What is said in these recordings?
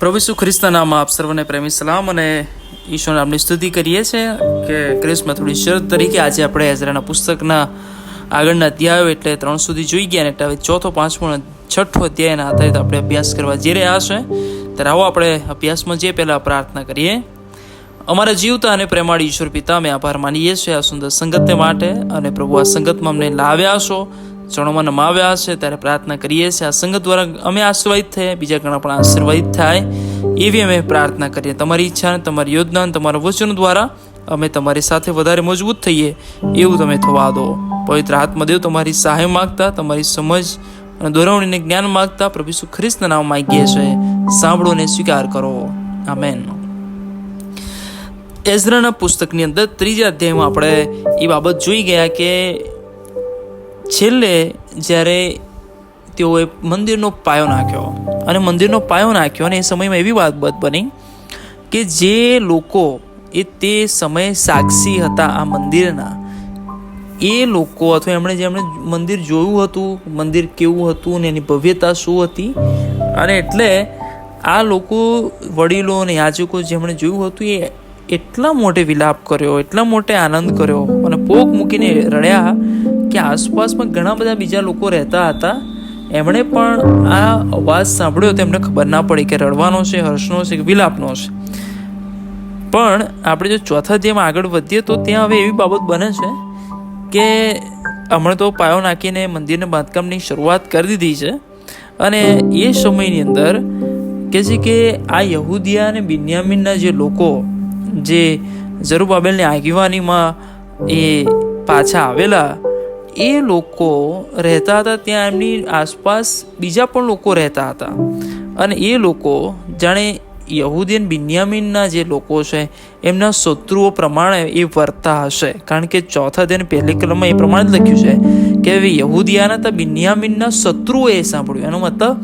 પ્રભુ ઈસુ ખ્રિસ્તના નામમાં આપ સર્વને પ્રેમી સલામ અને ઈશ્વર નામની સ્તુતિ કરીએ છીએ કે ક્રિસ્તમાં થોડી શરત તરીકે આજે આપણે એઝરાના પુસ્તકના આગળના અધ્યાયો એટલે 3 સુધી જોઈ ગયા, એટલે હવે ચોથો, પાંચમો અને છઠ્ઠો અધ્યાયના આધારિત આપણે અભ્યાસ કરવા જઈ રહ્યા છે. ત્યારે આવો આપણે અભ્યાસમાં જઈએ પહેલાં પ્રાર્થના કરીએ. અમારા જીવતા અને પ્રેમાળ ઈશ્વર પિતા, અમે આભાર માનીએ છીએ આ સુંદર સંગતને માટે, અને પ્રભુ આ સંગતમાં અમને લાવ્યા છો, ચણોમાં નમાવ્યા છે. ત્યારે પ્રાર્થના કરીએ છીએ આ સંગત દ્વારા અમે આશીર્વાદિત થઈએ, બીજા ઘણા પણ આશીર્વાદિત થાય એવી અમે પ્રાર્થના કરીએ. તમારી ઈચ્છા, તમારી યોજના, તમારા વચનો દ્વારા અમે તમારી સાથે વધારે મજબૂત થઈએ એવું તમે થવા દો. પવિત્ર આત્મદેવ તમારી સહાય માગતા, તમારી સમજ અને દોરવણીને જ્ઞાન માગતા પ્રભુ ઈસુ ખ્રિસ્તના નામ માગીએ છીએ. સાંભળો અને સ્વીકાર કરો. આમેન. એઝરાના પુસ્તકની અંદર 3 અધ્યાયમાં આપણે એ બાબત જોઈ ગયા કે છેલ્લે જ્યારે તેઓએ મંદિરનો પાયો નાખ્યો અને એ સમયમાં એવી બાબત બની કે જે લોકો તે સમયે સાક્ષી હતા આ મંદિરના, એ લોકો અથવા જેમણે મંદિર જોયું હતું, મંદિર કેવું હતું ને એની ભવ્યતા શું હતી, અને એટલે આ લોકો વડીલો અને યાજકો જેમણે જોયું હતું એ એટલા મોટે વિલાપ કર્યો, એટલા મોટે આનંદ કર્યો અને પોક મૂકીને રડ્યા કે આસપાસમાં ઘણા બધા બીજા લોકો રહેતા હતા, એમણે પણ આ અવાજ સાંભળ્યો તો એમને ખબર ના પડી કે રડવાનો છે, હર્ષનો છે કે વિલાપનો છે. પણ આપણે જો ચોથા અધ્યાયમાં આગળ વધીએ તો ત્યાં હવે એવી બાબત બને છે કે હમણાં તો પાયો નાખીને મંદિરના બાંધકામની શરૂઆત કરી દીધી છે, અને એ સમયની અંદર કે છે કે આ યહૂદિયા અને બિન્યામીનના જે લોકો જે ઝરુબાબેલની આગેવાનીમાં એ પાછા આવેલા, એ લોકો રહેતા હતા. ત્યાં એમની આસપાસ બીજા પણ લોકો રહેતા હતા, અને એ લોકો જાણે યહૂદી અને બિન્યામીનના જે લોકો છે એમના શત્રુઓ પ્રમાણે એ વર્તા હશે. કારણ કે ચોથા અધ્યાયની પહેલી કલમમાં એ પ્રમાણે જ લખ્યું છે કે યહૂદિયાના તો બિન્યામીનના શત્રુઓએ સાંભળ્યું. એનો મતલબ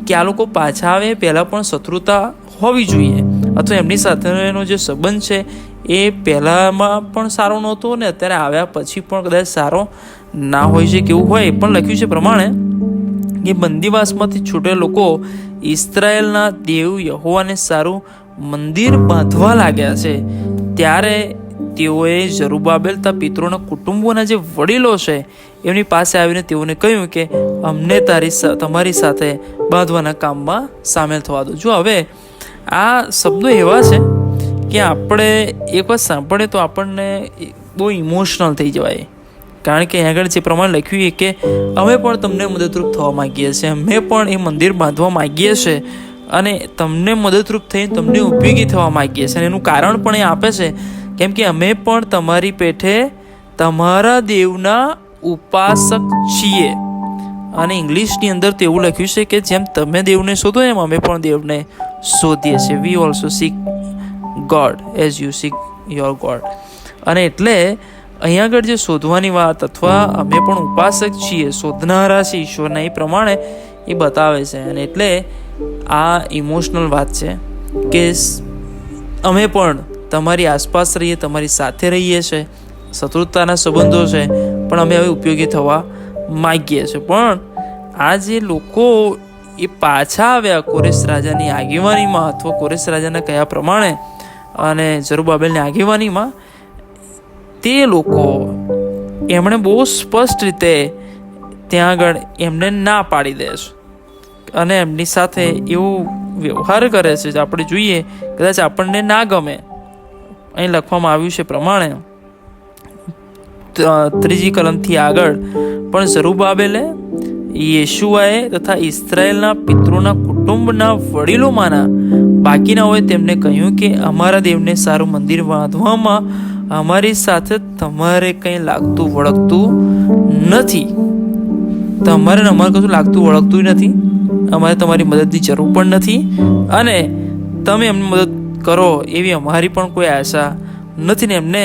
કે આ લોકો પાછા આવે પહેલાં પણ શત્રુતા હોવી જોઈએ, અથવા એમની સાથેનો જે સંબંધ છે એ પહેલાંમાં પણ સારો નહોતો ને અત્યારે આવ્યા પછી પણ કદાચ સારો ના હોય છે કેવું હોય. એ પણ લખ્યું છે પ્રમાણે કે બંદીવાસમાંથી છૂટેલા લોકો ઇસ્રાયેલના દેવ યહોવાને સારું મંદિર બાંધવા લાગ્યા છે. ત્યારે તેઓએ ઝરુબાબેલ તથા પિતરોના કુટુંબોના જે વડીલો છે એમની પાસે આવીને તેઓને કહ્યું કે અમને તમારી સાથે બાંધવાના કામમાં સામેલ થવા દો. જો હવે આ શબ્દો એવા છે કે આપણે એક વાત સાંભળીએ તો આપણને બહુ ઇમોશનલ થઈ જવાય. કારણ કે આગળ જે પ્રમાણે લખ્યું કે અમે પણ તમને મદદરૂપ થવા માગીએ છીએ, અમે પણ એ મંદિર બાંધવા માગીએ છીએ અને તમને મદદરૂપ થઈને તમને ઉપયોગી થવા માગીએ છીએ. અને એનું કારણ પણ એ આપે છે કેમ કે અમે પણ તમારી પેઠે તમારા દેવના ઉપાસક છીએ. અને ઇંગ્લિશની અંદર તો એવું લખ્યું છે કે જેમ તમે દેવને શોધો એમ અમે પણ દેવને શોધીએ છીએ. We also seek God as you seek your God. અને એટલે અહીંયા આગળ જે શોધવાની વાત અથવા અમે પણ ઉપાસક છીએ, શોધનારા છે ઈશ્વરના, એ પ્રમાણે એ બતાવે છે. અને એટલે આ ઇમોશનલ વાત છે કે અમે પણ તમારી આસપાસ રહીએ, તમારી સાથે રહીએ છીએ, શત્રુતાના સંબંધો છે પણ અમે હવે ઉપયોગી થવા માગીએ છીએ. પણ આ જે લોકો એ પાછા આવ્યા કોરેશ રાજાની આગેવાનીમાં, અથવા કોરેશ રાજાના કયા પ્રમાણે અને ઝરુબાબેલની આગેવાનીમાં, તે લોકો એમણે બહુ સ્પષ્ટ રીતે ત્યાં આગળ એમને ના પાડી દે છે અને એમની સાથે એવું વ્યવહાર કરે છે. આપણે જોઈએ કદાચ આપણને ના ગમે. અહીં લખવામાં આવ્યું છે પ્રમાણે 3 કલમથી આગળ, પણ ઝરુબાબેલે, યેશુઆએ તથા ઇસ્રાયેલના પિતરોના કુટુંબના વડીલોમાંના બાકીનાઓએ તેમને કહ્યું કે અમારા દેવને સારું મંદિર બાંધવામાં અમારી સાથે તમારે કંઈ લાગતું વળગતું નથી. તમારે અમારે કશું લાગતું વળગતું નથી. અમારે તમારી મદદની જરૂર પણ નથી, અને તમે એમની મદદ કરો એવી અમારી પણ કોઈ આશા નથી. ને એમને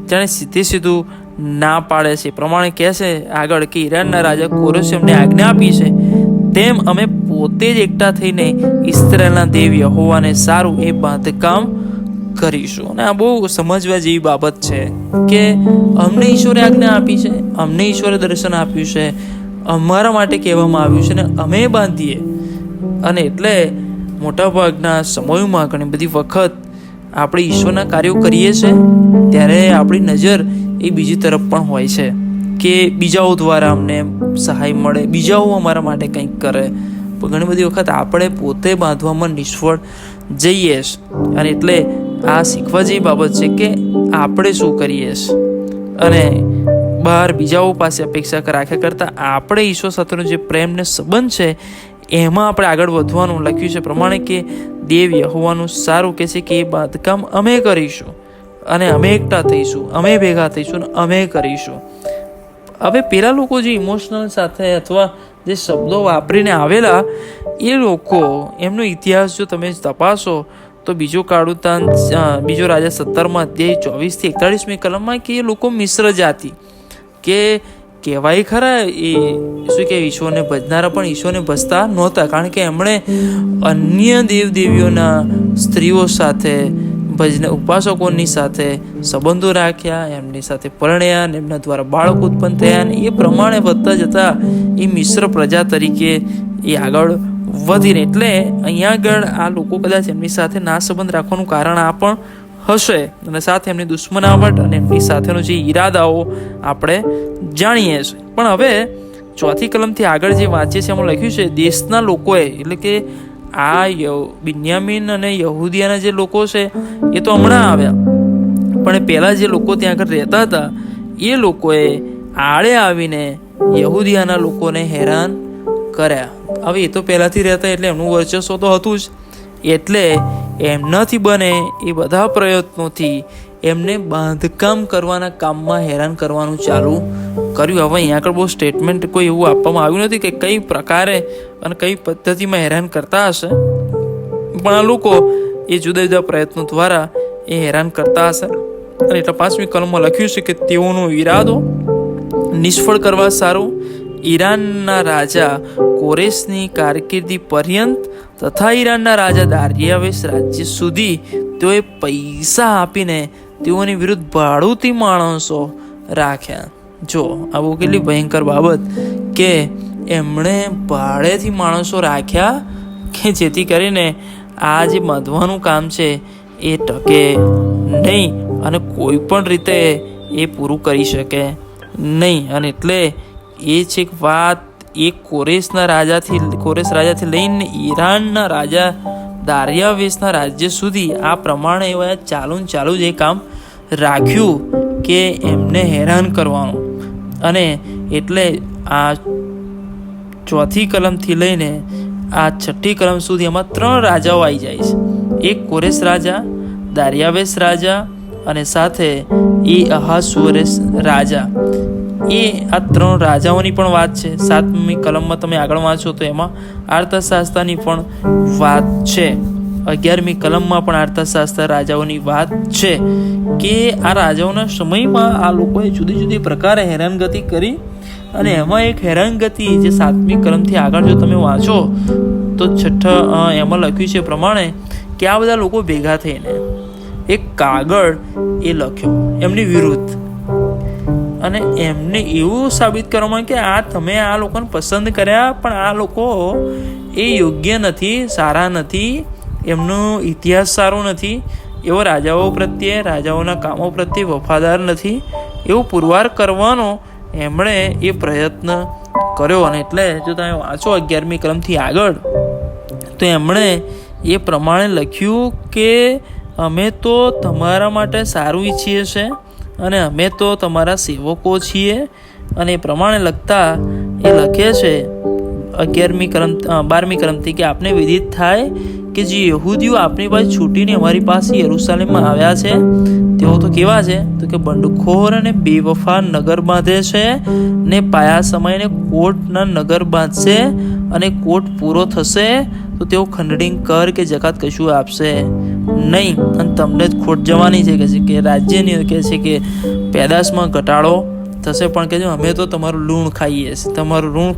જાણે સીધું ના પાડે છે. પ્રમાણે કહે છે આગળ કે ઈરાનના રાજા કોરેશે એમને આજ્ઞા આપી છે તેમ અમે પોતે જ એકઠા થઈને ઇસ્રાયેલના દેવ યહોવાને સારું એ બાંધકામ કરીશું. અને આ બહુ સમજવા જેવી બાબત છે કે અમને ઈશ્વરે આજ્ઞા આપી છે, અમને ઈશ્વરે દર્શન આપ્યું છે, અમારા માટે કહેવામાં આવ્યું છે ને અમે બાંધીએ. અને એટલે મોટાભાગના સમયોમાં ઘણી બધી વખત આપણે ઈશ્વરના કાર્યો કરીએ છીએ ત્યારે આપણી નજર એ બીજી તરફ પણ હોય છે કે બીજાઓ દ્વારા અમને સહાય મળે, બીજાઓ અમારા માટે કંઈક કરે. પણ ઘણી બધી વખત આપણે પોતે બાંધવામાં નિષ્ફળ જઈએ છીએ. અને એટલે આ શીખવા જેવી બાબત છે કે આપણે શું કરીએ છીએ અને બહાર બીજાઓ પાસે અપેક્ષા રાખ્યા કરતાં આપણે ઈશ્વર સાથેનો જે પ્રેમ ને સંબંધ છે એમાં આપણે આગળ વધવાનું લખ્યું છે પ્રમાણે કે દેવ યહોવાનું સારું કહે છે કે એ બાંધકામ અમે કરીશું અને અમે એકઠા થઈશું, અમે ભેગા થઈશું અને અમે કરીશું. હવે પેલા લોકો જે ઇમોશનલ સાથે અથવા જે શબ્દો વાપરીને આવેલા એ લોકો, એમનો ઇતિહાસ જો તમે તપાસો તો બીજો રાજા 17 અધ્યાય 24-41 કલમમાં કે એ લોકો મિશ્ર જાતિ કે કહેવાય ખરા એ શું કે ઈશ્વરને ભજનારા પણ ઈશ્વરને ભજતા નહોતા, કારણ કે એમણે અન્ય દેવદેવીઓના સ્ત્રીઓ સાથે ઉપાસકોની સાથે સંબંધો રાખ્યા, એમની સાથે પરણ્યા અને એમના દ્વારા બાળકો ઉત્પન્ન થયા અને એ પ્રમાણે વધતા જતા એ મિશ્ર પ્રજા તરીકે એ આગળ વધીને, એટલે અહીંયા આગળ આ લોકો કદાચ એમની સાથે ના સંબંધ રાખવાનું કારણ આ પણ હશે અને સાથે એમની દુશ્મનાવટ અને એમની સાથેનો જે ઈરાદાઓ આપણે જાણીએ છીએ. પણ હવે 4 કલમથી આગળ જે વાંચીએ છીએ એમાં લખ્યું છે દેશના લોકોએ, એટલે કે આ બિન્યામીન અને યહૂદિયાના જે લોકો છે એ તો હમણાં આવ્યા, પણ પહેલાં જે લોકો ત્યાં આગળ રહેતા હતા એ લોકોએ આડે આવીને યહૂદિયાના લોકોને હેરાન કર્યા. હવે એ તો પહેલાંથી રહેતા એટલે એમનું વર્ચસ્વ તો હતું જ, એટલે એમનાથી બને એ બધા પ્રયત્નોથી એમને બાંધકામ કરવાના કામમાં હેરાન કરવાનું ચાલુ કર્યું. હવે અહીંયા આગળ બહુ સ્ટેટમેન્ટ કોઈ એવું આપવામાં આવ્યું નથી કે કઈ પ્રકારે અને કઈ પદ્ધતિમાં હેરાન કરતા હશે, પણ આ લોકો એ જુદા જુદા પ્રયત્નો દ્વારા એ હેરાન કરતા હશે. અને એટલે 5મી કલમમાં લખ્યું છે કે તેઓનો ઈરાદો નિષ્ફળ કરવા સારું ઈરાનના રાજા કોરેશની કારકિર્દી પર્યંત તથા ઈરાનના રાજા દારિયાવેશ રાજ્ય સુધી તેઓએ પૈસા આપીને તેઓની વિરુદ્ધ ભાડુતી માણસો રાખ્યા. જો આવું કેટલી ભયંકર બાબત કે એમણે ભાડેથી માણસો રાખ્યા કે જેથી કરીને આ જે બાંધવાનું કામ છે એ ટકે નહીં અને કોઈ પણ રીતે એ પૂરું કરી શકે નહીં. અને એટલે એ છે એક વાત એ કોરેશ રાજાથી લઈને ઈરાનના રાજા દારિયાવેશના રાજ્ય સુધી આ પ્રમાણે એવા ચાલુ જ એ કામ રાખ્યું કે એમને હેરાન કરવાનું. અને એટલે આ 4 કલમથી લઈને આ 6 કલમ સુધી એમાં 3 રાજાઓ આવી જાય છે. એક કોરેશ રાજા, દારિયાવેશ રાજા અને સાથે એ અહાસુએરસ રાજા. એ આ 3 રાજાઓની પણ વાત છે. 7મી કલમમાં તમે આગળ વાંચો તો એમાં અર્થશાસ્ત્રની પણ વાત છે. 11મી કલમમાં પણ અર્થશાસ્ત્ર રાજાઓની વાત છે કે આ રાજાઓના સમયમાં આ લોકોએ જુદી જુદી પ્રકારે હેરાનગતિ કરી. અને એમાં એક હેરાનગતિ જે 7મી કલમથી આગળ જો તમે વાંચો તો એમાં લખ્યું છે પ્રમાણે કે આ બધા લોકો ભેગા થઈને એક કાગળ એ લખ્યો એમની વિરુદ્ધ, અને એમને એવું સાબિત કરવામાં કે તમે આ લોકોને પસંદ કર્યા પણ આ લોકો એ યોગ્ય નથી, સારા નથી, એમનો ઇતિહાસ સારો નથી, એવો રાજાઓ પ્રત્યે, રાજાઓના કામો પ્રત્યે વફાદાર નથી, એવું પુરવાર કરવાનો એમણે એ પ્રયત્ન કર્યો. અને એટલે જો તમે વાંચો 11મી કલમથી આગળ તો એમણે એ પ્રમાણે લખ્યું કે અમે તો તમારા માટે સારું ઈચ્છીએ છીએ અને અમે તો તમારા સેવકો છીએ. અને એ પ્રમાણે લખતા એ લખે છે 12મી કલમથી કે આપને વિદિત થાય કે જે યહૂદીઓ આપણી પાસે છૂટીને અમારી પાસે યરૂશલેમમાં આવ્યા છે તેઓ તો કેવા છે તો કે બંડખોર અને બેવફા નગર બાંધે છે ને પાયા સમયને કોટના નગર બાંધશે અને કોટ પૂરો થશે તો તેઓ ખંડણી કર કે જકાત કશું આપશે નહીં અને તમને જ ખોટ જવાની છે કે રાજ્યની કહે છે કે પેદાશમાં ઘટાડો થશે, પણ કે અમે તો તમારું લૂણ ખાઈએ છીએ, તમારું ઋણ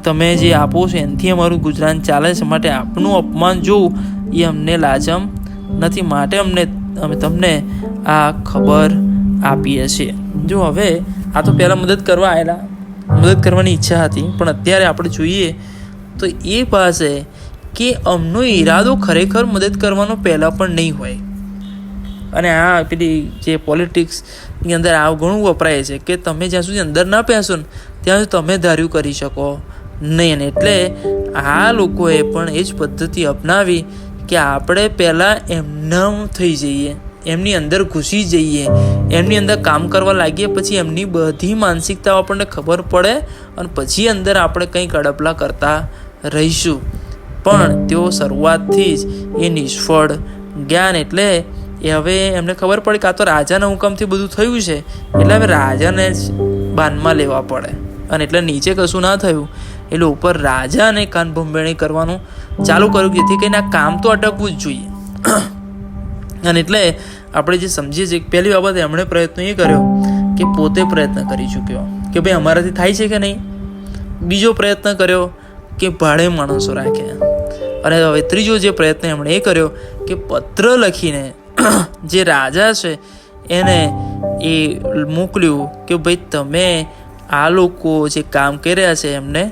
તમે જે આપો છો એનાથી અમારું ગુજરાન ચાલે છે, માટે આપનું અપમાન જોવું એ અમને લાજમ નથી, માટે અમે તમને આ ખબર આપીએ છીએ. જો હવે આ તો પહેલાં મદદ કરવાની ઈચ્છા હતી, પણ અત્યારે આપણે જોઈએ તો એ પાસે કે અમનો ઈરાદો ખરેખર મદદ કરવાનો પહેલાં પણ નહીં હોય. અને આ પેલી જે પોલિટિક્સની અંદર આ ઘણું વપરાય છે કે તમે જ્યાં સુધી અંદર ના પહેશો ને ત્યાં સુધી તમે ધાર્યું કરી શકો નહીં. અને એટલે આ લોકોએ પણ એ જ પદ્ધતિ અપનાવી કે આપણે પહેલાં એમનામ થઈ જઈએ, એમની અંદર ઘૂસી જઈએ, એમની અંદર કામ કરવા લાગીએ, પછી એમની બધી માનસિકતાઓ આપણને ખબર પડે અને પછી અંદર આપણે કંઈક અડપલા કરતા રહીશું. પણ તેઓ શરૂઆતથી જ એ નિષ્ફળ જ્ઞાન એટલે એ હવે એમને ખબર પડે કે આ તો રાજાના હુકમથી બધું થયું છે, એટલે હવે રાજાને જ બાનમાં લેવા પડે. અને એટલે નીચે કશું ના થયું એટલે ઉપર રાજાને કાન ભંભેણી કરવાનું ચાલુ કર્યું, જેથી કરીને આ કામ તો અટકવું જ જોઈએ. અને એટલે આપણે જે સમજીએ છીએ પહેલી બાબત એમણે પ્રયત્ન એ કર્યો કે પોતે પ્રયત્ન કરી ચૂક્યો કે ભાઈ અમારાથી થાય છે કે નહીં. બીજો પ્રયત્ન કર્યો કે ભાડે માણસો રાખે. અને હવે ત્રીજો જે પ્રયત્ન એમણે એ કર્યો કે પત્ર લખીને જે રાજા છે એને એ મોકલ્યું કે ભાઈ તમે આ લોકો જે કામ કરી રહ્યા છે એમને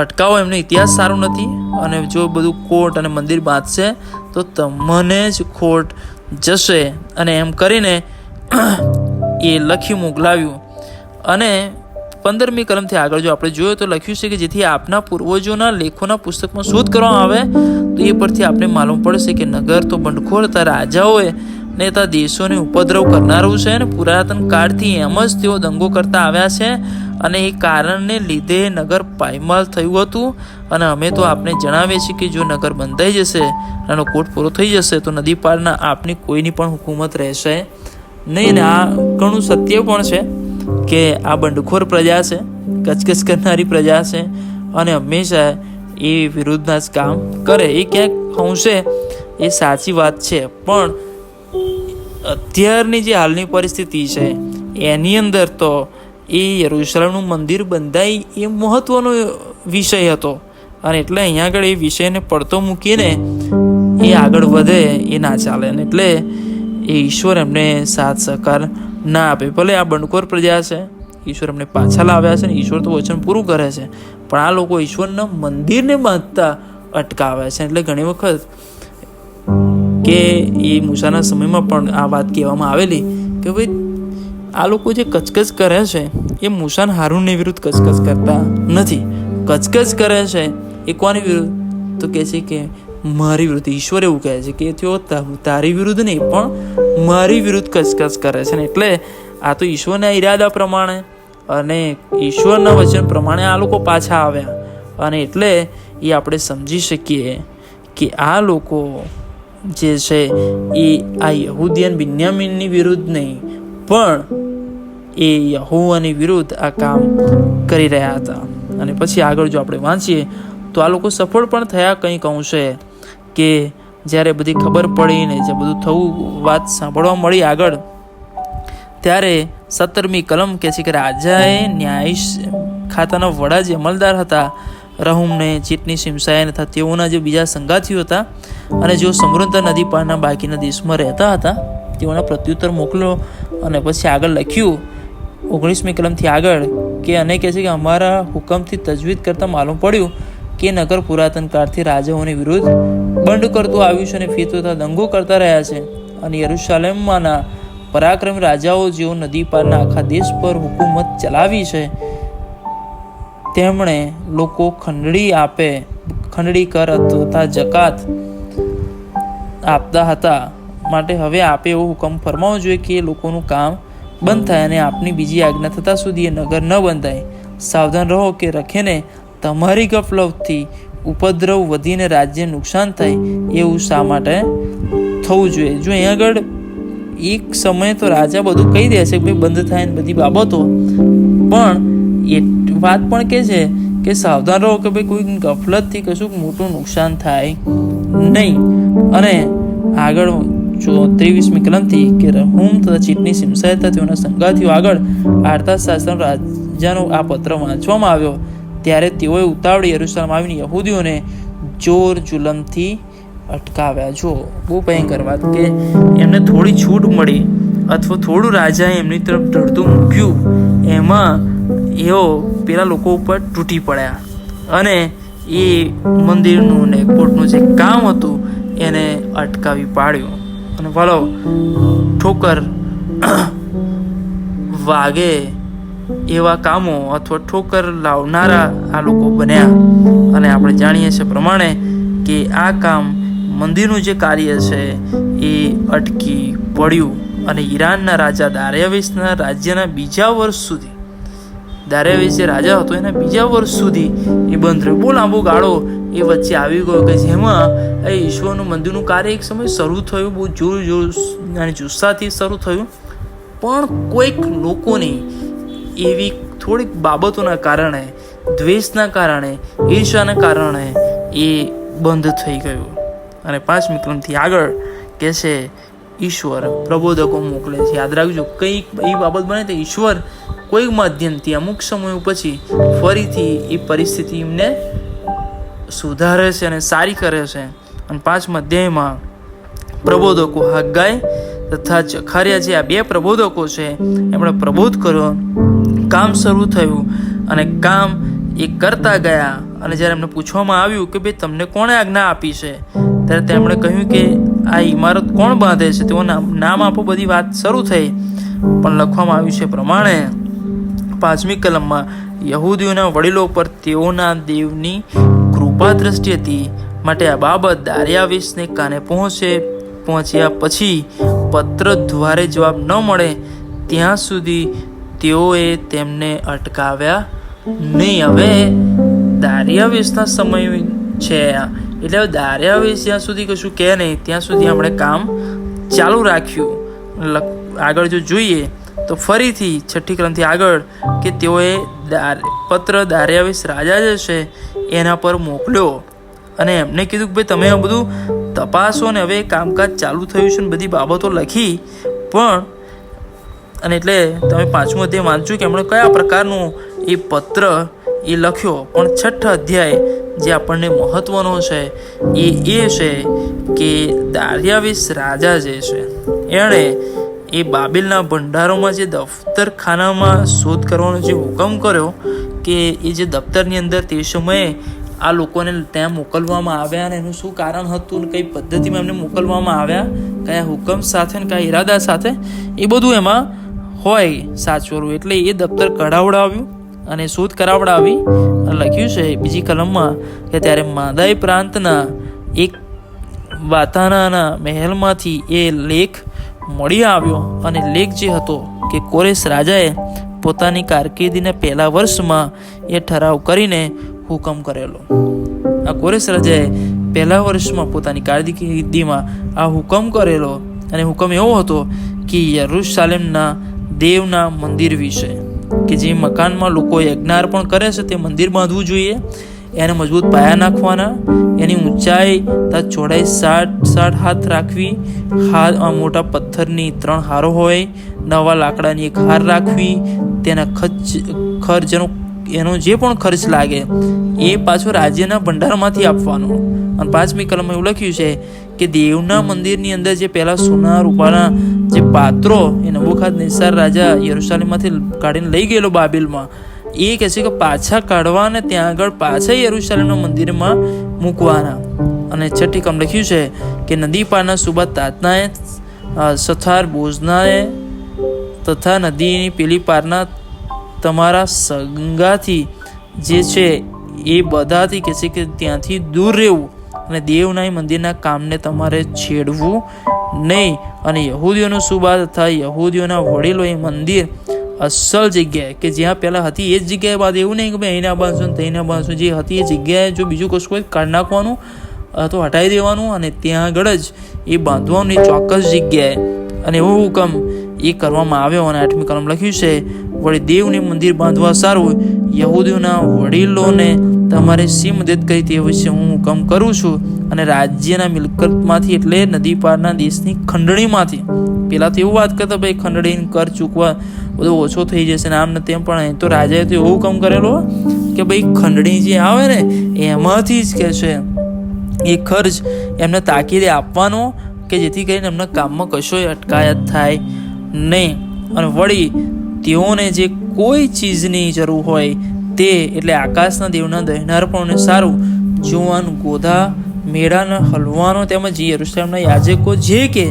અટકાવો, એમનો ઇતિહાસ સારો નથી અને જો બધું કોર્ટ અને મંદિર બાંધશે તો તમને જ ખોટ જશે. અને એમ કરીને એ લખી મોકલાવ્યું. અને 15મી કલમથી આગળ જો આપણે જોઈએ તો લખ્યું છે કે જેથી આપના પૂર્વજોના લેખોના પુસ્તકમાં શોધ કરવામાં આવે તો એ પરથી આપણે માલુમ પડશે કે નગર તો બંડખોર હતા રાજાઓએ ને હતા દેશોને ઉપદ્રવ કરનારું છે ને પુરાતન કાળથી એમ જ તેઓ દંગો કરતા આવ્યા છે અને એ કારણને લીધે નગર પાયમાલ થયું હતું. અને અમે તો આપને જણાવીએ છીએ કે જો નગર બંધાઈ જશે અને કોટ પૂરો થઈ જશે તો નદી પારના આપની કોઈની પણ હુકુમત રહેશે નહીં. ને આ ઘણું સત્ય પણ છે કે આ બંડખોર પ્રજા છે, કચકચ કરનારી પ્રજા છે અને હંમેશા એ વિરુદ્ધના જ કામ કરે. એ ક્યાંક અંશે એ સાચી વાત છે, પણ અત્યારની જે હાલની પરિસ્થિતિ છે એની અંદર તો એ યરુશલેમનું મંદિર બંધાય એ મહત્વનો વિષય હતો. અને એટલે અહીંયા આગળ એ વિષયને પડતો મૂકીને એ આગળ વધે એ ના ચાલે. અને એટલે એ ઈશ્વર એમને સાથ સહકાર ના આપે. ભલે આ બંડખોર પ્રજા છે, ઈશ્વર એમને પાછા લાવ્યા છે ને ઈશ્વર તો વચન પૂરું કરે છે, પણ આ લોકો ઈશ્વરના મંદિરને બાંધતા અટકાવે છે. એટલે ઘણી વખત કે એ મૂસાના સમયમાં પણ આ વાત કહેવામાં આવેલી કે ભાઈ આ લોકો જે કચકચ કરે છે એ મૂસાના હારૂનની વિરુદ્ધ કચકચ કરતા નથી. કચકચ કરે છે એ કોની વિરુદ્ધ? તો કહે છે કે મારી વિરુદ્ધ. ઈશ્વર એવું કહે છે કે તેઓ તારી વિરુદ્ધ નહીં પણ મારી વિરુદ્ધ કચકચ કરે છે. ને એટલે આ તો ઈશ્વરના ઈરાદા પ્રમાણે અને ઈશ્વરના વચન પ્રમાણે આ લોકો પાછા આવ્યા. અને એટલે એ આપણે સમજી શકીએ કે આ લોકો જે છે એ આ યહૂદિયન બિન્યામીનની વિરુદ્ધ નહીં પણ એ યહોવાની વિરુદ્ધ આ કામ કરી રહ્યા હતા. અને પછી આગળ જો આપણે વાંચીએ તો આ લોકો સફળ પણ થયા કંઈક અંશે કે જ્યારે બધી ખબર પડી ને જે બધું થવું વાત સાંભળવા મળી આગળ, ત્યારે 17મી કલમ કહે છે કે રાજાએ ન્યાયિશ ખાતાના વડા જે અમલદાર હતા રહુમને, ચીટની, શિમશાય તથા તેઓના જે બીજા સંગાથીઓ હતા અને જેઓ સમૃદ્ધ નદી પારના બાકીના દેશમાં રહેતા હતા તેઓના પ્રત્યુત્તર મોકલો. અને પછી આગળ લખ્યું 19મી કલમથી આગળ કે અને કહે છે કે અમારા હુકમથી તજવીજ કરતાં માલુમ પડ્યું કે નગર પુરાતન કાળથી રાજાઓની વિરુદ્ધ બંધ કરતું આવ્યું છે અને ફિરતો તથા દંગો કરતા રહ્યા છે. અને યરુશલેમમાંના પરાક્રમી રાજાઓ જેઓ નદી પારના આખા દેશ પર હુકુમત ચલાવી છે તેમણે લોકો ખંડણી કર તથા જકાત આપતા હતા. માટે હવે આપે એવો હુકમ ફરમાવો જોઈએ કે એ લોકોનું કામ બંધ થાય અને આપની બીજી આજ્ઞા થતાં સુધી એ નગર ન બંધાય. સાવધાન રહો કે રખેને તમારી ગફલતથી ઉપદ્રવ વધીને રાજ્યને નુકસાન થાય એવું શા માટે થવું જોઈએ. જો અહીં આગળ એક સમયે તો રાજા બધું કહી દે છે કે ભાઈ બંધ થાય ને બધી બાબતો, પણ એ વાત પણ કહે છે કે સાવધાન રહો કે ભાઈ કોઈ ગફલતથી કશું મોટું નુકસાન થાય નહીં. અને આગળ 23મી કલમથી કે રહુમ તથા ચીટની, શિમશાય તથા તેઓના સંગાથીઓ આગળ આર્તાશાસ્ત્ર રાજાનો આ પત્ર વાંચવામાં આવ્યો ત્યારે તેઓએ ઉતાવળે યરુશલેમ આવીને યહૂદીઓને જોર જુલમથી અટકાવ્યા. જો બહુ ભયંકર વાત કે એમને થોડી છૂટ મળી અથવા થોડું રાજાએ એમની તરફ ઢળતું મૂક્યું, એમાં એઓ પેલા લોકો ઉપર તૂટી પડ્યા અને એ મંદિરનું ને કોર્ટનું જે કામ હતું એને અટકાવી પાડ્યું. અને ભલો ઠોકર વાગે એવા કામો અથવા ઠોકર લાવનારા આ લોકો બન્યા. અને આપણે જાણીએ છીએ પ્રમાણે કે આ કામ મંદિરનું જે કાર્ય છે એ અટકી પડ્યું. અને ઈરાનના રાજા દારિયાવેશના રાજ્યના બીજા વર્ષ સુધી, દારિયાવેશ જે રાજા હતો એના બીજા વર્ષ સુધી એ બંધ રહ્યો. બહુ લાંબો ગાળો એ વચ્ચે આવી ગયો કે જેમાં એ ઈશ્વરનું મંદિરનું કાર્ય એક સમય શરૂ થયું, બહુ જોર અને જુસ્સાથી શરૂ થયું, પણ કોઈક લોકોની એવી થોડીક બાબતોના કારણે, દ્વેષના કારણે, ઈર્ષાના કારણે એ બંધ થઈ ગયું. અને 5મી કલમથી આગળ કે છે ઈશ્વર પ્રબોધકો મોકલે છે. યાદ રાખજો, કંઈક એ બાબત બને તો ઈશ્વર કોઈક માધ્યમથી અમુક સમય પછી ફરીથી એ પરિસ્થિતિને સુધારે છે અને સારી કરે છે. અને 5મા અધ્યાયમાં પ્રબોધકો હગ્ગાઈ તથા જખારિયા જે આ 2 પ્રબોધકો છે એમણે પ્રબોધ કર્યો, કામ શરૂ થયું અને કામ એ કરતા ગયા. અને જ્યારે એમને પૂછવામાં આવ્યું કે ભાઈ તમને કોણે આજ્ઞા આપી છે, ત્યારે તેમણે કહ્યું કે આ ઇમારત કોણ બાંધે છે, તેઓ નામ આપો, બધી વાત શરૂ થઈ. પણ લખવામાં આવ્યું છે પ્રમાણે 5મી કલમમાં યહૂદીઓના વડીલો પર તેઓના દેવની કૃપા દ્રષ્ટિ હતી, માટે આ બાબત દારિયાવેશને કાને પહોંચ્યા પછી પત્ર દ્વારે જવાબ ન મળે ત્યાં સુધી તેઓએ તેમને અટકાવ્યા નહીં. હવે દારિયાવેશના સમય છે એટલે દારિયાવેશ જ્યાં સુધી કશું કહે નહીં ત્યાં સુધી આપણે કામ ચાલુ રાખ્યું. આગળ જો જોઈએ તો ફરીથી 6ઠ્ઠી કલમથી આગળ કે તેઓએ પત્ર દારિયાવેશ રાજા જે છે એના પર મોકલ્યો અને એમને કીધું કે ભાઈ તમે આ બધું તપાસો ને હવે કામકાજ ચાલુ થયું છે ને બધી બાબતો લખી. પણ અને એટલે તમે 5મો અધ્યાય વાંચો કે એમણે કયા પ્રકારનો એ પત્ર એ લખ્યો. પણ 6ઠ્ઠા અધ્યાય જે આપણને મહત્વનો છે એ છે કે દારિયાવેશ રાજા જે છે એણે એ બાબેલના ભંડારોમાં જે દફતરખાનામાં શોધ કરવાનો જે હુકમ કર્યો કે એ જે દફતરની અંદર તે સમયે આ લોકોને ત્યાં મોકલવામાં આવ્યા અને એનું શું કારણ હતું, કઈ પદ્ધતિમાં એમને મોકલવામાં આવ્યા, કયા હુકમ સાથે ને કયા ઈરાદા સાથે, એ બધું એમાં હોય સાચવવું. એટલે એ દફતર કઢાવડાવ્યું અને શોધ કરાવડાવી અને લખ્યું છે 2જી કલમમાં કે ત્યારે માદાઈ પ્રાંતના એક વાતાનાના મહેલમાંથી એ લેખ મળી આવ્યો. અને લેખ જે હતો કે કોરેશ રાજાએ પોતાની કારકિર્દીના પહેલા વર્ષમાં એ ઠરાવ કરીને હુકમ કરેલો. આ કોરેશ રાજાએ પહેલા વર્ષમાં પોતાની કારકિર્દીમાં આ હુકમ કરેલો અને હુકમ એવો હતો કે યરૂશાલેમના દેવના મંદિર વિશે કે જે મકાનમાં લોકો યજ્ઞાર્પણ કરે છે તે મંદિર બાંધવું જોઈએ, એને મજબૂત પાયા નાખવાના, એની ઊંચાઈ તથા ચોડાઈ 60 હાથ રાખવી, મોટા પથ્થરની 3 હારો હોય, નવા લાકડાની 1 હાર રાખવી, તેના ખર્ચ એનો જે પણ ખર્ચ લાગે એ પાછો રાજ્યના ભંડારમાંથી આપવાનો. અને 5મી કલમમાં એવું લખ્યું છે કે દેવના મંદિરની અંદર જે પહેલા સોના રૂપાના જે પાત્રો એ નબૂખદનેસ્સાર રાજા યરૂશાલેમમાંથી કાઢીને લઈ ગયેલો બાબેલમાં, એ કહે છે કે પાછા કાઢવા અને ત્યાં આગળ પાછા યરૂશાલેમના મંદિરમાં મૂકવાના. અને 6ઠ્ઠી કલમ લખ્યું છે કે નદી પારના સુબા તાતનાએ, સથાર બોઝનાએ તથા નદીની પેલી પારના તમારા સંગાથી જે છે એ બધાથી કહે છે કે ત્યાંથી દૂર રહેવું અને દેવના મંદિરના કામને તમારે છેડવું નહીં. અને યહૂદીઓનો સુબા તથા યહૂદીઓના વડીલો એ મંદિર અસલ જગ્યાએ કે જ્યાં પહેલાં હતી એ જ જગ્યાએ બાદ એવું નહીં કે ભાઈ અહીંના બાંધશું ને ત્યાંના બાંધશું, જે હતી એ જગ્યાએ જો બીજું કશું કોઈ કાઢી નાખવાનું તો હટાવી દેવાનું અને ત્યાં આગળ જ એ બાંધવાનું એ ચોક્કસ જગ્યાએ. અને એવો હુકમ એ કરવામાં આવ્યો. અને 8મી કલમ લખ્યું છે વળી દેવને મંદિર બાંધવા સારું યહૂદીઓના વડીલોને તમારે શી મદદ કરી તે વિશે હું હુકમ કરું છું. અને રાજ્યના મિલકતમાંથી એટલે નદી પારના દેશની ખંડણીમાંથી, પેલા તો એવું વાત કરતા ભાઈ ખંડણી કર ચૂકવા બધો ઓછો થઈ જશે ને આમ ને તેમ, પણ તો રાજાએ તો એવો હુકમ કરેલો કે ભાઈ ખંડણી જે આવે ને એમાંથી જ કે છે એ ખર્ચ એમને તાકીદે આપવાનો કે જેથી કરીને એમના કામમાં કશોય અટકાયત થાય નહીં. અને વળી તેઓને જે કોઈ ચીજની જરૂર હોય તે એટલે આકાશના દેવના દહેનાર્પણને સારું જુવાન, ગોધા, મેળાના હલવાનો તેમજ યરુશલેમના યાજકો જે કે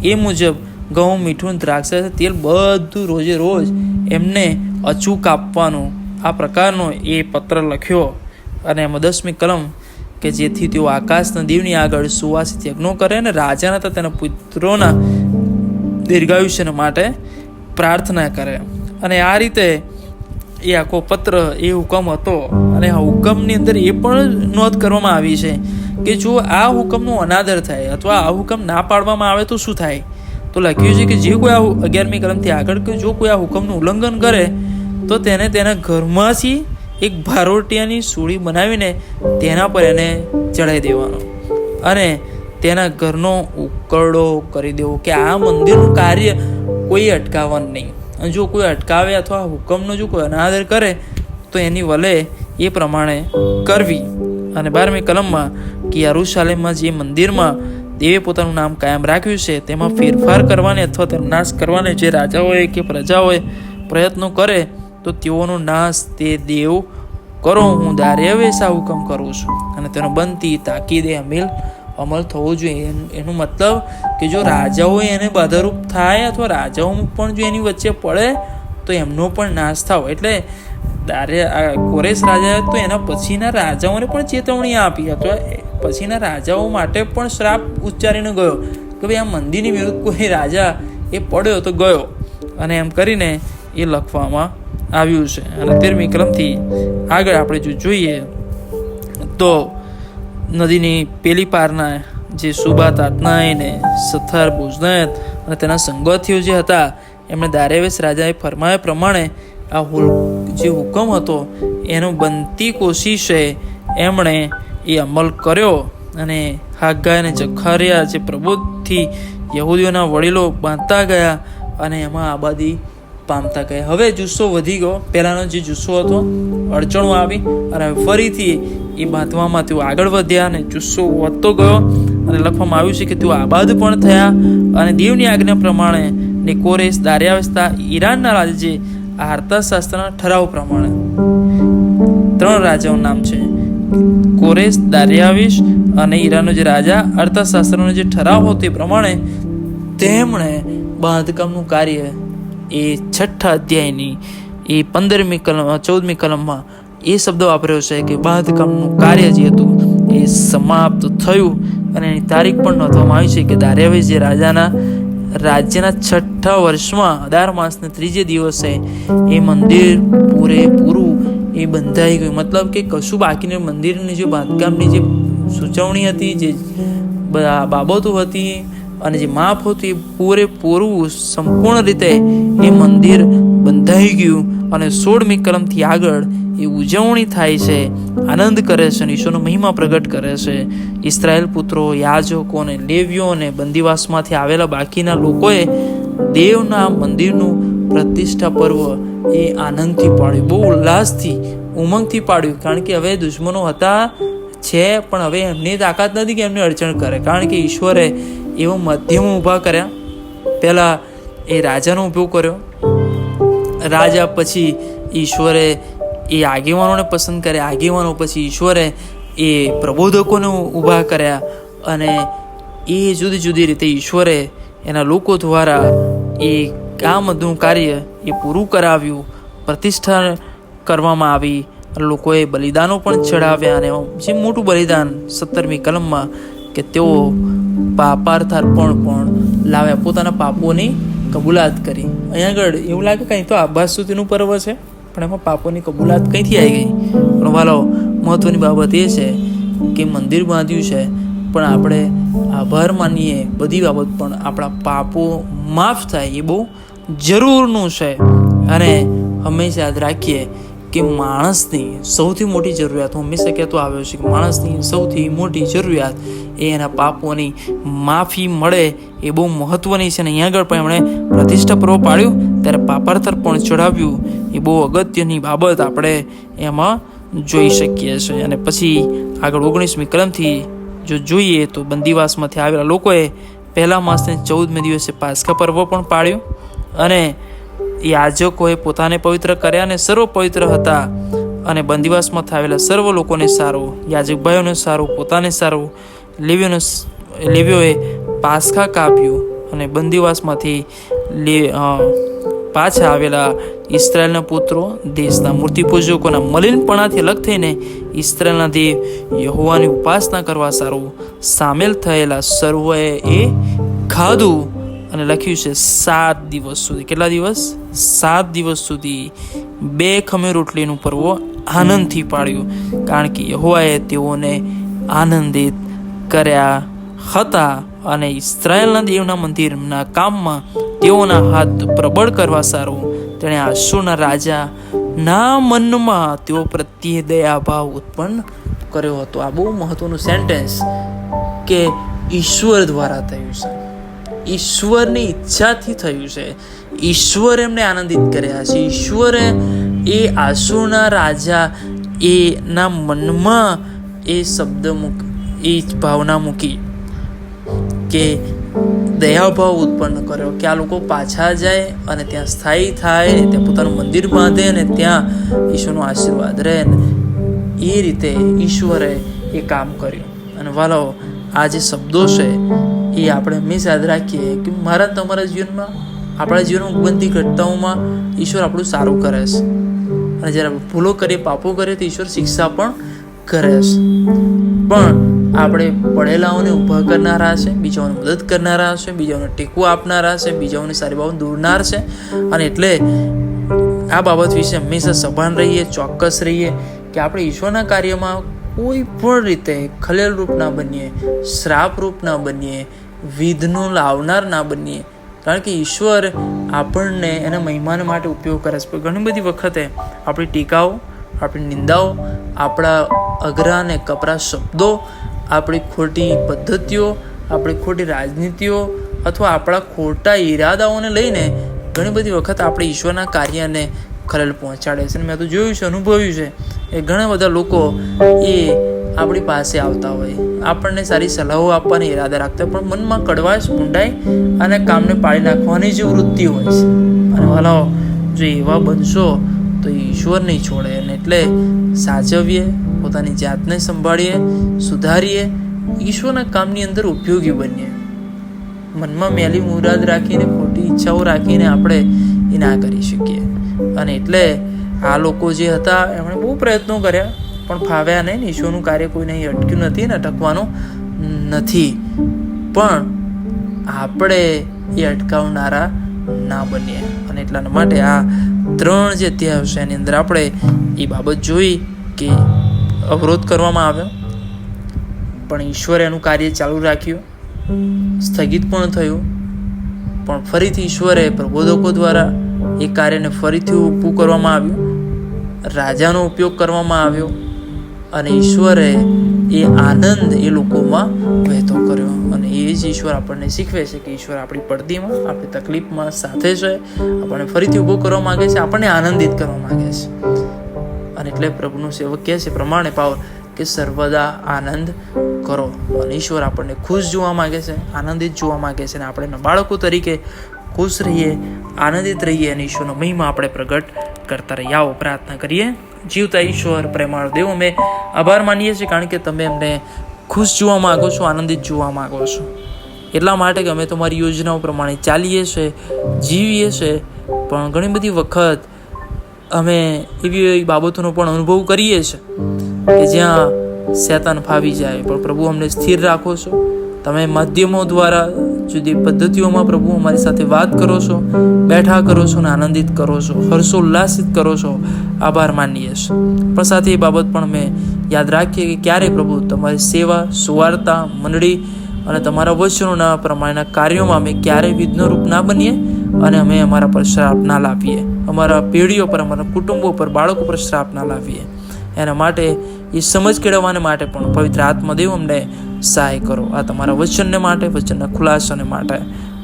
એ મુજબ ઘઉં, મીઠું, દ્રાક્ષ, તેલ બધું રોજે રોજ એમને અચૂક આપવાનું, આ પ્રકારનો એ પત્ર લખ્યો. અને એમાં 10મી કલમ કે જેથી તેઓ આકાશના દેવની આગળ સુવાસિત યજ્ઞો કરે અને રાજાના તથા તેના પુત્રોના દીર્ઘાયુષ્ય માટે પ્રાર્થના કરે. અને આ રીતે એ આખો પત્ર એ હુકમ હતો. અને આ હુકમની અંદર એ પણ નોંધ કરવામાં આવી છે કે જો આ હુકમનો અનાદર થાય અથવા આ હુકમ ના પાડવામાં આવે તો શું થાય. તો લખ્યું છે કે જે કોઈ આ 11મી કલમથી આગળ કે જો કોઈ આ હુકમનું ઉલ્લંઘન કરે તો તેને તેના ઘરમાંથી એક ભારોટિયાની સૂળી બનાવીને તેના પર એને ચડાવી દેવાનો અને તેના ઘરનો ઉકરડો કરી દેવો, કે આ મંદિરનું કાર્ય કોઈ અટકાવવાનું નહીં. અને જો કોઈ અટકાવે અથવા હુકમનો જો કોઈ અનાદર કરે તો એની વલે એ પ્રમાણે કરવી. અને 12મી કલમમાં કે યરુશલેમમાં જે મંદિરમાં દેવે પોતાનું નામ કાયમ રાખ્યું છે તેમાં ફેરફાર કરવાને અથવા તેનો નાશ કરવાને જે રાજાઓએ કે પ્રજાઓએ પ્રયત્નો કરે તો તેઓનો નાશ તે દેવ કરો. હું દાર્યાવેશ આ હુકમ કરું છું. અને તેનો બનતી તાકીદે અમલ થવો જોઈએ. એનું મતલબ કે જો રાજાઓ એને બાધારૂપ થાય અથવા રાજાઓ પણ જો એની વચ્ચે પડે તો એમનો પણ નાશ થાવ. એટલે કોરેશ રાજાએ તો એના પછીના રાજાઓને પણ ચેતવણી આપી અથવા પછીના રાજાઓ માટે પણ શ્રાપ ઉચ્ચારીને ગયો કે ભાઈ આ મંદિરની વિરુદ્ધ કોઈ રાજા એ પડ્યો તો ગયો. અને એમ કરીને એ લખવામાં આવ્યું છે. અને 13મી કલમથી આગળ આપણે જો જોઈએ તો નદીની પેલી પારના જે સુબા તાતનાય ને સથાર બોઝનાયત અને તેના સંગતીઓ જે હતા એમણે દારેવેશ રાજાએ ફરમાયા પ્રમાણે આ જે હુકમ હતો એનો બનતી કોશિશે એમણે એ અમલ કર્યો. અને હાગાય અને જખારિયા જે પ્રબોધથી યહૂદીઓના વડીલો બાંધતા ગયા અને એમાં આબાદી પામતા ગયા. હવે જુસ્સો વધી ગયો. પહેલાંનો જે જુસ્સો હતો અડચણો આવી અને ફરીથી એ બાંધવામાં તેઓ આગળ વધ્યા અને જુસ્સો વધતો ગયો. અને લખવામાં આવ્યું છે કે તેઓ આબાદ પણ થયા. અને દેવની આજ્ઞા પ્રમાણે ને કોરેશ દાર્યાવેશ ઈરાનના રાજા જે અર્થશાસ્ત્રના ઠરાવ પ્રમાણે 3 રાજાઓનું નામ છે કોરેશ, દાર્યાવેશ અને ઈરાનનો જે રાજા અર્થશાસ્ત્રનો જે ઠરાવ હતો એ પ્રમાણે તેમણે બાંધકામનું કાર્ય એ 6ઠા અધ્યાયની એ 15મી કલમ 14મી કલમમાં એ શબ્દ વાપર્યો છે કે બાંધકામનું કાર્ય જે હતું એ સમાપ્ત થયું. અને એની તારીખ પણ નોંધવામાં આવી છે કે દાર્યાવેશ જે રાજ્યના 6ઠા વર્ષમાં 18 માસના 3જે દિવસે એ મંદિર પૂરેપૂરું એ બંધાઈ ગયું. મતલબ કે કશું બાકીને મંદિરની જે બાંધકામની જે સૂચવણી હતી, જે બાબતો હતી અને જે માપ હતું એ પૂરેપૂરું સંપૂર્ણ રીતે એ મંદિર બંધાઈ ગયું. અને 16મી કલમથી આગળ એ ઉજવણી થાય છે, આનંદ કરે છે અને ઈશ્વરનો મહિમા પ્રગટ કરે છે. ઇસ્રાયેલ પુત્રો, યાજકો અને લેવીઓ અને બંદીવાસમાંથી આવેલા બાકીના લોકોએ દેવના મંદિરનું પ્રતિષ્ઠા પર્વ એ આનંદથી પાડ્યું, બહુ ઉલ્લાસથી, ઉમંગથી પાડ્યું. કારણ કે હવે દુશ્મનો હતા છે પણ હવે એમની તાકાત નથી કે એમને અડચણ કરે. કારણ કે ઈશ્વરે એવો મધ્યમ ઊભા કર્યા. પહેલાં એ રાજાનો ઊભો કર્યો, રાજા પછી ઈશ્વરે એ આગેવાનોને પસંદ કર્યા, આગેવાનો પછી ઈશ્વરે એ પ્રબોધકોને ઊભા કર્યા. અને એ જુદી જુદી રીતે ઈશ્વરે એના લોકો દ્વારા એ આ બધું કાર્ય એ પૂરું કરાવ્યું, પ્રતિષ્ઠા કરવામાં આવી. લોકોએ બલિદાનો પણ ચડાવ્યા. અને જે મોટું બલિદાન 17મી કલમમાં કે તેઓ પાપાર્થાર્પણ પણ લાવ્યા, પોતાના પાપોની કબૂલાત કરી. અહીંયા આગળ એવું લાગે કંઈ તો આભાસ સુધીનું પર્વ છે પણ એમાં પાપોની કબૂલાત કંઈથી આવી ગઈ. પણ વાલો મહત્વની બાબત એ છે કે મંદિર બાંધ્યું છે પણ આપણે આભાર માનીએ બધી બાબત, પણ આપણા પાપો માફ થાય એ બહુ જરૂરનું છે. અને હંમેશા યાદ રાખીએ કે માણસની સૌથી મોટી જરૂરિયાત, હું હંમેશા કહેતો આવ્યો છું કે માણસની સૌથી મોટી જરૂરિયાત એ એના પાપોની માફી મળે એ બહુ મહત્વની છે. અને અહીંયા આગળ પણ એમણે પ્રતિષ્ઠા પર્વ પાડ્યું ત્યારે પાપાર્થર પણ ચડાવ્યું, એ બહુ અગત્યની બાબત આપણે એમાં જોઈ શકીએ છીએ. અને પછી આગળ 19મી કલમથી જો જોઈએ તો બંદીવાસમાંથી આવેલા લોકોએ 1 માસને 14મે દિવસે પાસ્કા પર્વ પણ પાડ્યું. અને યાજકોએ પોતાને પવિત્ર કર્યા અને સર્વ પવિત્ર હતા અને બંદીવાસમાં થાવેલા સર્વ લોકોને સારું, યાજક ભાઈઓને સારું, પોતાને સારું. લેવીઓએ પાસખા કાપ્યું અને બંદીવાસમાંથી પાછા આવેલા ઇસ્રાયેલના પુત્રો દેશના મૂર્તિપૂજકોના મલિનપણાથી અલગ થઈને ઇસ્રાયેલના દેવ યહોવાની ઉપાસના કરવા સારું સામેલ થયેલા સર્વોએ એ ખાધું. અને લખ્યું છે 7 દિવસ સુધી. કેટલા દિવસ? 7 દિવસ સુધી 2 ખમી રોટલીનું પર્વ આનંદથી પાડ્યું, કારણ કે યહોવાએ તેઓને આનંદિત કર્યા હતા અને ઇસ્રાયેલના દેવના મંદિરના કામમાં તેઓના હાથ પ્રબળ કરવા સારું તેણે આશૂરના રાજાના મનમાં તેઓ પ્રત્યે દયાભાવ ઉત્પન્ન કર્યો હતો. આ બહુ મહત્વનું સેન્ટેન્સ કે ઈશ્વર દ્વારા થયું છે, ઈશ્વરની ઈચ્છાથી થયું છે, ઈશ્વર એમને આનંદિત કર્યા છે. ઈશ્વરે એ આશૂરના રાજા એના મનમાં એ શબ્દ એ ભાવના મૂકી કે દયાભાવ ઉત્પન્ન કર્યો કે આ લોકો પાછા જાય અને ત્યાં સ્થાયી થાય, ત્યાં પોતાનું મંદિર બાંધે અને ત્યાં ઈશ્વરનો આશીર્વાદ રહે. એ રીતે ઈશ્વરે એ કામ કર્યું. અને વાલો, આ જે શબ્દો છે એ આપણે હંમેશા યાદ રાખીએ કે મારા તમારા જીવનમાં, આપણા જીવનમાં બનતી ઘટનાઓમાં ઈશ્વર આપણું સારું કરે છે. અને જ્યારે આપણે ભૂલો કરીએ, પાપો કરીએ તો ઈશ્વર શિક્ષા પણ કરે છે. પણ આપણે પડેલાઓને ઊભા કરનારા છે, બીજાઓને મદદ કરનારા છે, બીજાઓને ટેકો આપનારા છે, બીજાઓને સારી બાબત દોરનાર છે. અને એટલે આ બાબત વિશે હંમેશા સભાન રહીએ, ચોક્કસ રહીએ કે આપણે ઈશ્વરના કાર્યમાં કોઈ પણ રીતે ખલેલરૂપ ના બનીએ, શ્રાપરૂપ ના બનીએ, વિઘ્નો લાવનાર ના બનીએ. કારણ કે ઈશ્વર આપણને એના મહિમાને માટે ઉપયોગ કરે છે. ઘણી બધી વખતે આપણી ટીકાઓ, આપણી નિંદાઓ, આપણા અઘરા અને કપરા શબ્દો, આપણી ખોટી પદ્ધતિઓ, આપણી ખોટી રાજનીતિઓ અથવા આપણા ખોટા ઈરાદાઓને લઈને ઘણી બધી વખત આપણે ઈશ્વરના કાર્યને ખલેલ પહોંચાડે છે. મેં તો જોયું છે, અનુભવ્યું છે એ ઘણા બધા લોકો એ આપણી પાસે આવતા હોય, આપણને સારી સલાહો આપવાની ઈરાદા રાખતા, પણ મનમાં કડવાશ, ઊંડાઈ અને કામને પાડી નાખવાની જે વૃત્તિ હોય છે. અને વાલાઓ, જો એવા બનશો તો ઈશ્વર નહીં છોડે. અને એટલે સાચવીએ, પોતાની જાતને સંભાળીએ, સુધારીએ, ઈશ્વરના કામની અંદર ઉપયોગી બનીએ. મનમાં મેલી મુરાદ રાખીને, ખોટી ઈચ્છાઓ રાખીને આપણે એ ના કરી શકીએ. અને એટલે આ લોકો જે હતા એમણે બહુ પ્રયત્નો કર્યા પણ ફાવ્યા નહીં. ઈશ્વરનું કાર્ય કોઈને અટક્યું નથી ને અટકવાનું નથી. પણ આપણે એ અટકાવનારા ના બનીએ. અને એટલા માટે આ 3 જે અધ્યાયો છે એની અંદર આપણે એ બાબત જોઈ કે અવરોધ કરવામાં આવ્યો, પણ ઈશ્વરે એનું કાર્ય ચાલુ રાખ્યું, સ્થગિત પણ થયું, પણ ફરીથી ઈશ્વરે પ્રબોધકો દ્વારા એ કાર્યને ફરીથી ઊભું કરવામાં આવ્યું, રાજાનો ઉપયોગ કરવામાં આવ્યો અને ઈશ્વરે એ આનંદ એ લોકોમાં વહેતો કર્યો. અને એ જ ઈશ્વર આપણને શીખવે છે કે ઈશ્વર આપણી પડતીમાં, આપણી તકલીફમાં સાથે છે, આપણને ફરીથી ઊભો કરવા માગે છે, આપણને આનંદિત કરવા માગે છે. અને એટલે પ્રભુનું સેવક કહે છે પ્રમાણે પાવર કે સર્વદા આનંદ કરો. અને ઈશ્વર આપણને ખુશ જોવા માગે છે, આનંદિત જોવા માગે છે. અને આપણે એના બાળકો તરીકે ખુશ રહીએ, આનંદિત રહીએ અને ઈશ્વરનો મહિમા આપણે પ્રગટ કરતા રહીએ. આવો પ્રાર્થના કરીએ. જીવતા ઈશ્વર, પ્રેમાળ દેવ, અમે આભાર માનીએ છીએ કારણ કે તમે અમને ખુશ જોવા માગો છો, આનંદિત જોવા માગો છો. એટલા માટે કે અમે તમારી યોજનાઓ પ્રમાણે ચાલીએ છીએ, જીવીએ છીએ, પણ ઘણી બધી વખત અમે એવી બાબતોનો પણ અનુભવ કરીએ છીએ કે જ્યાં શૈતાન ફાવી જાય. પણ પ્રભુ અમને સ્થિર રાખો છો. તમે માધ્યમો દ્વારા, જુદી પદ્ધતિઓમાં પ્રભુ અમારી સાથે વાત કરો છો, બેઠા કરો છો અને આનંદિત કરો છો, હર્ષોલ્લાસિત કરો છો. આભાર માનીએ છીએ. પણ સાથે એ બાબત પણ અમે યાદ રાખીએ કે ક્યારે પ્રભુ તમારી સેવા, સુવાર્તા, મંડળી અને તમારા વચનોના પ્રમાણેના કાર્યોમાં અમે ક્યારેય વિઘ્નરૂપ ના બનીએ અને અમે અમારા પર શ્રાપ ના લાવીએ, અમારા પેઢીઓ પર, અમારા કુટુંબો પર, બાળકો પર શ્રાપ ના લાવીએ. એના માટે એ સમજ કેળવવાને માટે પણ પવિત્ર આત્મદેવ અમને સહાય કરો. આ તમારા વચનને માટે, વચનના ખુલાસાને માટે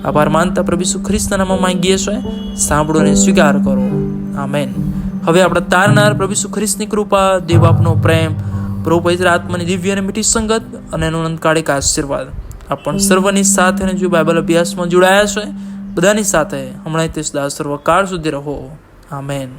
આભાર માનતા પ્રભુ ઈસુ ખ્રિસ્તના નામમાં માંગીએ છીએ. સાંભળો અને સ્વીકાર કરો. આમેન. હવે આપણે તારનાર પ્રભુ ઈસુ ખ્રિસ્તની કૃપા, દેવ બાપનો પ્રેમ, પ્રભુ પવિત્ર આત્માની દિવ્ય અને મીઠી સંગત અને એનો અનંતકાળિક આશીર્વાદ આપણ સર્વની સાથે, જો બાઇબલ અભ્યાસમાં જોડાયા છે બધાની સાથે હમણાં તે સદા સર્વકાળ સુધી રહો. આમેન.